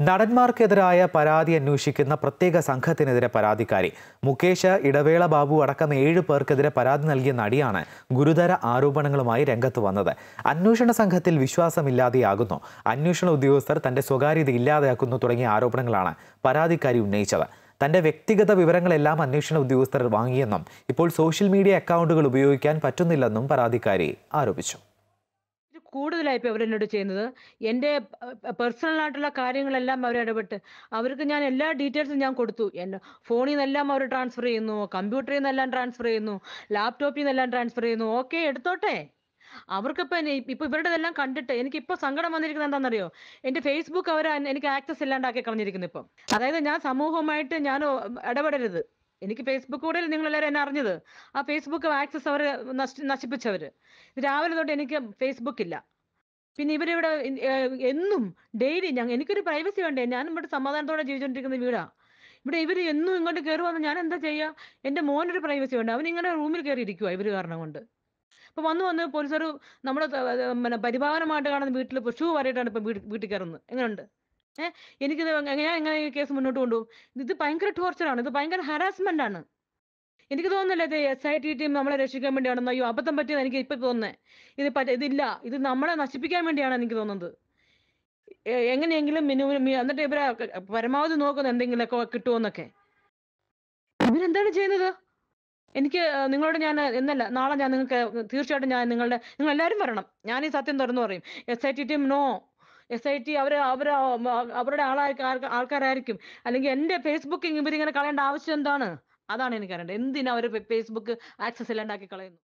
നടന്മാർക്കെതിരായ പരാതി അന്വേഷിക്കുന്ന പ്രത്യേക സംഘത്തിനെതിരെ പരാതിക്കാരി മുകേഷ്, ഇടവേള ബാബു അടക്കം 7 പേർക്കെതിരെ പരാതി നൽകിയ നടിയാണ് ഗുരുതര ആരോപണങ്ങളുമായി രംഗത്ത് വന്നത്. അന്വേഷണ സംഘത്തിൽ വിശ്വാസമില്ലാതെയാകുന്നു, അന്വേഷണ ഉദ്യോഗസ്ഥർ തന്റെ സ്വകാര്യത ഇല്ലാതെയാക്കുന്നു തുടങ്ങിയ ആരോപണങ്ങളാണ് പരാതിക്കാരി ഉന്നയിച്ചത്. തന്റെ വ്യക്തിഗത വിവരങ്ങളെല്ലാം അന്വേഷണ ഉദ്യോഗസ്ഥർ വാങ്ങിയെന്നും ഇപ്പോൾ സോഷ്യൽ മീഡിയ അക്കൗണ്ടുകൾ ഉപയോഗിക്കാൻ പറ്റുന്നില്ലെന്നും പരാതിക്കാരി ആരോപിച്ചു. കൂടുതലായി ഇപ്പോൾ അവരെന്നോട് ചെയ്യുന്നത് എൻ്റെ പേഴ്സണൽ ആയിട്ടുള്ള കാര്യങ്ങളെല്ലാം അവർ ഇടപെട്ട് അവർക്ക് ഞാൻ എല്ലാ ഡീറ്റെയിൽസും ഞാൻ കൊടുത്തു. എൻ്റെ ഫോണിൽ നിന്നെല്ലാം അവർ ട്രാൻസ്ഫർ ചെയ്യുന്നു, കമ്പ്യൂട്ടറിൽ നിന്നെല്ലാം ട്രാൻസ്ഫർ ചെയ്യുന്നു, ലാപ്ടോപ്പിൽ നിന്നെല്ലാം ട്രാൻസ്ഫർ ചെയ്യുന്നു. ഓക്കെ, എടുത്തോട്ടെ. അവർക്കിപ്പോൾ ഇപ്പം ഇവരുടെതെല്ലാം കണ്ടിട്ട് എനിക്കിപ്പോൾ സങ്കടം വന്നിരിക്കുന്നത് എന്താണെന്നറിയോ? എൻ്റെ ഫേസ്ബുക്ക് അവർ എനിക്ക് ആക്സസ് ഇല്ലാണ്ടാക്കി കളഞ്ഞിരിക്കുന്നു ഇപ്പം. അതായത് ഞാൻ സമൂഹവുമായിട്ട് ഞാൻ ഇടപെടരുത്. എനിക്ക് ഫേസ്ബുക്കിലൂടെ നിങ്ങളെല്ലാവരും എന്നെ അറിഞ്ഞത്. ആ ഫേസ്ബുക്ക് ആക്സസ് അവർ നശിപ്പിച്ചവർ. രാവിലെ തൊട്ട് എനിക്ക് ഫേസ്ബുക്ക് ഇല്ല. പിന്നെ ഇവരിവിടെ എന്നും ഡെയിലി എനിക്കൊരു പ്രൈവസി വേണ്ടേ? ഞാൻ ഇവിടെ സമാധാനത്തോടെ ജീവിച്ചുകൊണ്ടിരിക്കുന്ന വീടാ. ഇവിടെ ഇവർ എന്നും ഇങ്ങോട്ട് കയറി വന്ന് ഞാൻ എന്താ ചെയ്യുക? എൻ്റെ മോനൊരു പ്രൈവസി വേണ്ട. അവൻ ഇങ്ങനെ റൂമിൽ കയറി ഇരിക്കുക ഇവർ കാരണം കൊണ്ട്. ഇപ്പൊ വന്ന് പോലീസുകാർ നമ്മുടെ പിന്നെ പരിപാലനമായിട്ട് കാണുന്ന വീട്ടിൽ ഷൂ വരെയിട്ടാണ് ഇപ്പൊ വീട്ടിൽ കയറുന്നത്. എങ്ങനെയുണ്ട്? എനിക്കിത് എങ്ങനെ ഈ കേസ് മുന്നോട്ട് കൊണ്ടുപോകും? ഇത് ഭയങ്കര ടോർച്ചറാണ്, ഇത് ഭയങ്കര ഹാരാസ്മെന്റ് ആണ്. എനിക്ക് തോന്നുന്നില്ല ഇത് SIT ടീം നമ്മളെ രക്ഷിക്കാൻ വേണ്ടിയാണെന്ന്. അയ്യോ, അബദ്ധം പറ്റിയത് എനിക്ക് ഇപ്പൊ തോന്നുന്നത്. ഇതില്ല, ഇത് നമ്മളെ നശിപ്പിക്കാൻ വേണ്ടിയാണ് എനിക്ക് തോന്നുന്നത്. എങ്ങനെയെങ്കിലും എന്നിട്ട് ഇവരെ പരമാവധി നോക്കുന്നത് എന്തെങ്കിലുമൊക്കെ കിട്ടുമോന്നൊക്കെ. ഇവരെന്താണ് ചെയ്യുന്നത്? എനിക്ക് നിങ്ങളോട് ഞാൻ എന്നല്ല, നാളെ ഞാൻ നിങ്ങൾക്ക് തീർച്ചയായിട്ടും നിങ്ങൾ എല്ലാവരും വരണം. ഞാൻ ഈ സത്യം തുറന്നു പറയും. SIT team no. SIT അവരുടെ ആൾക്കാരായിരിക്കും. അല്ലെങ്കിൽ എൻ്റെ ഫേസ്ബുക്ക് ഇവരിങ്ങനെ കളയേണ്ട ആവശ്യം എന്താണ്? അതാണ് എനിക്കറിയേണ്ടത്. എന്തിനാ അവർ ഫേസ്ബുക്ക് ആക്സസ് ഇല്ലാണ്ടാക്കി കളയുന്നു?